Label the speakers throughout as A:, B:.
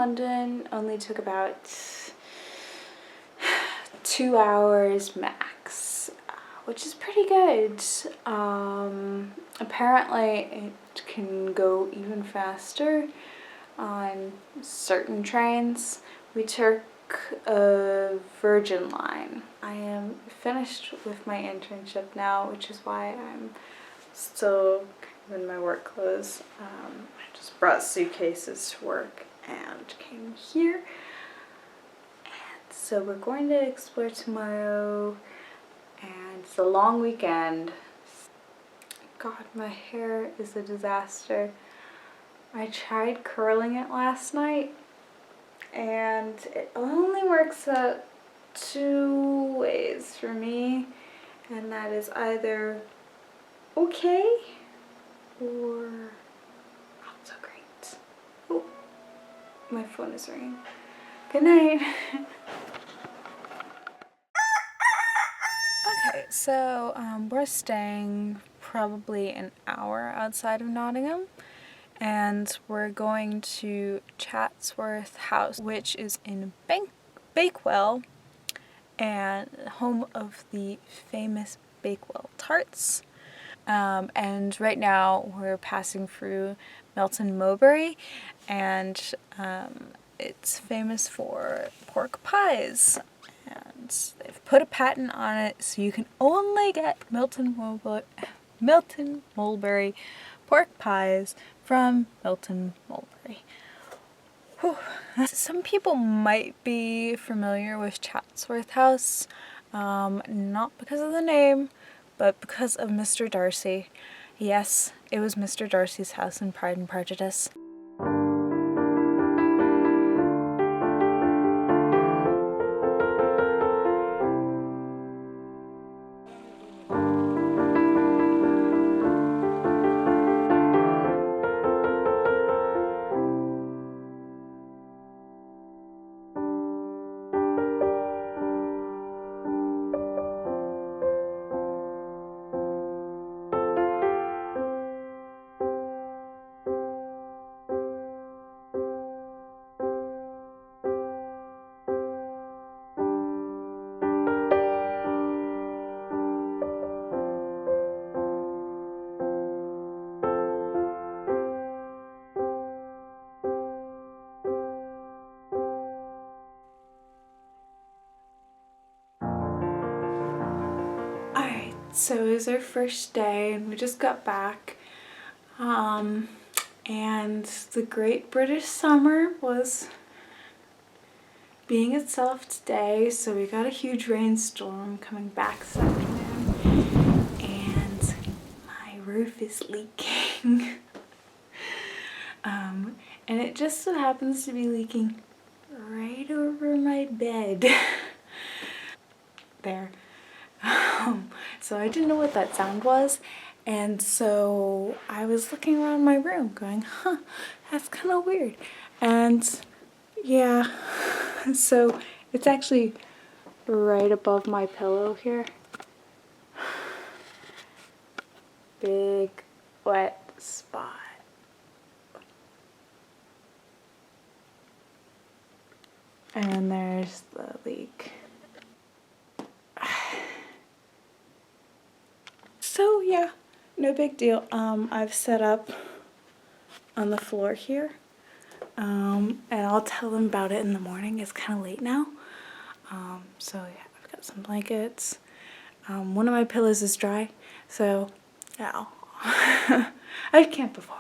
A: London only took about 2 hours max, which is pretty good. Apparently it can go even faster on certain trains. We took a Virgin line. I am finished with my internship now, which is why I'm still kind of in my work clothes. I just brought suitcases to work and came here. And so we're going to explore tomorrow, and it's a long weekend. God, my hair is a disaster. I tried curling it last night, and it only works out 2 ways for me, and that is either okay or not so great. Oh, my phone is ringing. Good night. Okay, so we're staying probably an hour outside of Nottingham, and we're going to Chatsworth House, which is in Bakewell, and home of the famous Bakewell tarts. And right now we're passing through Melton Mowbray, and it's famous for pork pies. And they've put a patent on it, so you can only get Melton Mulberry pork pies from Melton Mulberry. Whew. Some people might be familiar with Chatsworth House, not because of the name, but because of Mr. Darcy. Yes, it was Mr. Darcy's house in Pride and Prejudice. Alright, so it was our first day and we just got back. And the Great British Summer was being itself today, so we got a huge rainstorm coming back this afternoon, and my roof is leaking. And it just so happens to be leaking right over my bed. There. So I didn't know what that sound was, and so I was looking around my room going, that's kind of weird. And yeah, so it's actually right above my pillow here. Big wet spot. And there's the leak. So yeah, no big deal. I've set up on the floor here, and I'll tell them about it in the morning. It's kind of late now. So yeah, I've got some blankets. One of my pillows is dry, so yeah. I've camped before.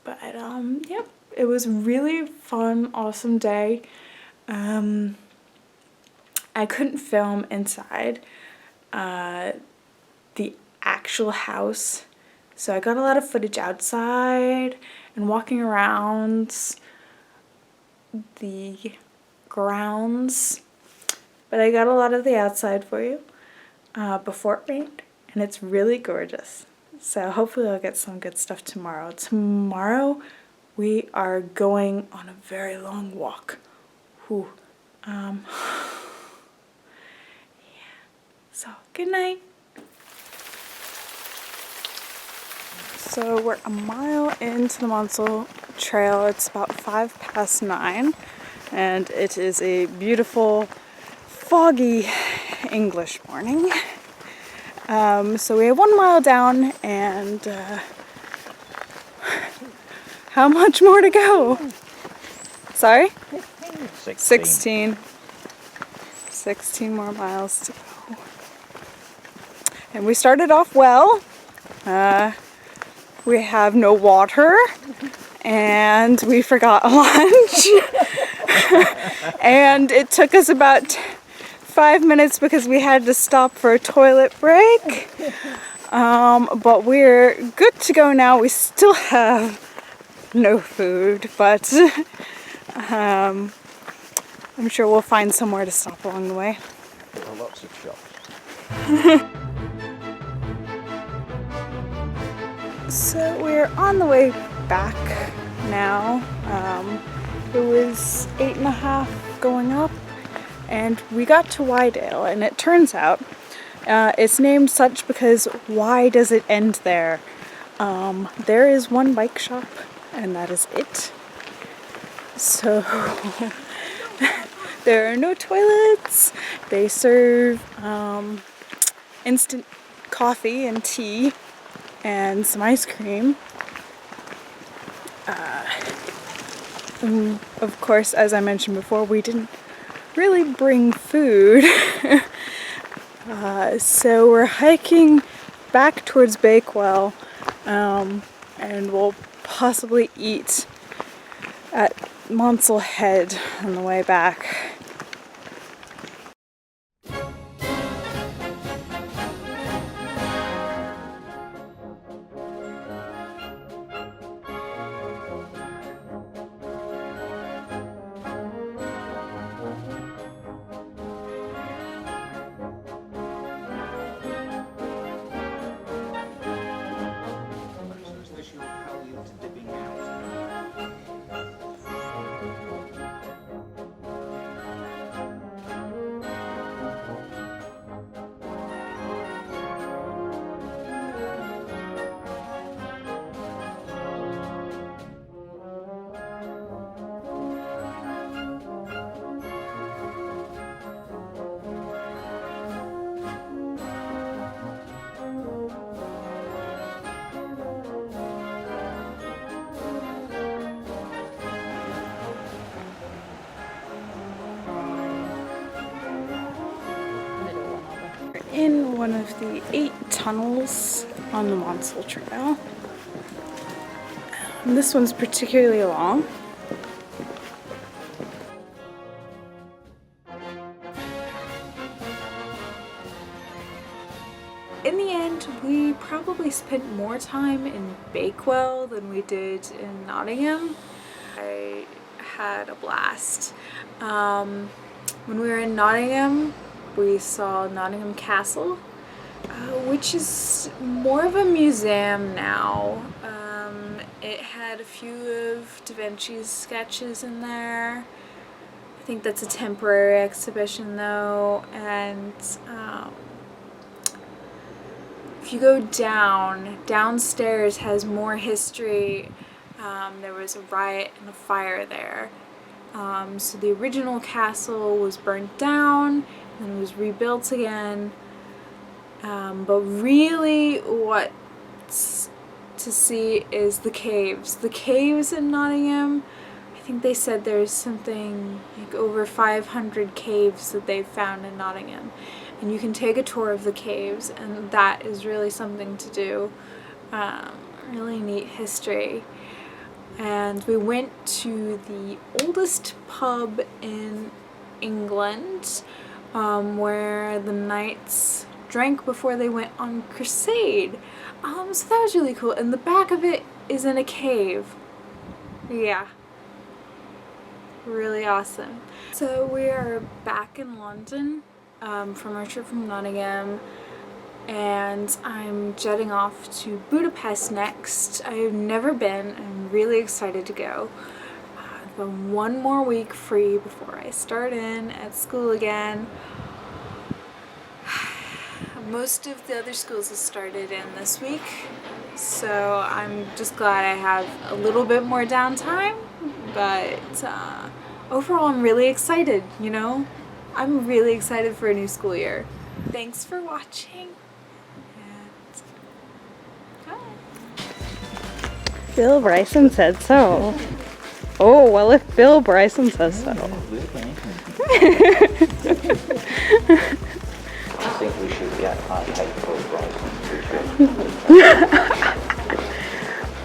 A: But yep, it was really fun, awesome day. I couldn't film inside the actual house, so I got a lot of footage outside and walking around the grounds, but I got a lot of the outside for you before it rained, and it's really gorgeous. So hopefully I'll get some good stuff tomorrow. Tomorrow we are going on a very long walk. Whew. Yeah. So good night. So we're a mile into the Monsell Trail. It's about 9:05, and it is a beautiful, foggy English morning. So we have 1 mile down, and how much more to go? Sorry? 16. 16 more miles to go. And we started off well. We have no water, and we forgot lunch. And it took us about 5 minutes because we had to stop for a toilet break. But we're good to go now. We still have no food, but I'm sure we'll find somewhere to stop along the way.
B: There are lots of shops.
A: So we're on the way back now. It was 8.5 going up, and we got to Wydale, and it turns out it's named such because why does it end there? There is one bike shop, and that is it. So there are no toilets. They serve instant coffee and tea and some ice cream. And of course, as I mentioned before, we didn't really bring food. So we're hiking back towards Bakewell, and we'll possibly eat at Monsell Head on the way back. In one of the 8 tunnels on the Monsell Trail. And this one's particularly long. In the end, we probably spent more time in Bakewell than we did in Nottingham. I had a blast. When we were in Nottingham, we saw Nottingham Castle, which is more of a museum now. It had a few of Da Vinci's sketches in there. I think that's a temporary exhibition though, and if you go downstairs has more history. There was a riot and a fire there. So the original castle was burnt down and was rebuilt again. But really what's to see is the caves. The caves in Nottingham, I think they said there's something like over 500 caves that they've found in Nottingham. And you can take a tour of the caves, and that is really something to do. Really neat history. And we went to the oldest pub in England, where the knights drank before they went on crusade. So that was really cool. And the back of it is in a cave. Yeah. Really awesome. So we are back in London from our trip from Nottingham, and I'm jetting off to Budapest next. I've never been. I'm really excited to go. I've got 1 more week free before I start in at school again. Most of the other schools have started in this week, So I'm just glad I have a little bit more downtime, but overall I'm really excited, you know? I'm really excited for a new school year. Thanks for watching. And bye.
C: Bill Bryson said so. Oh, well, if Bill Bryson says so.
B: I think we should get our paper Bryson.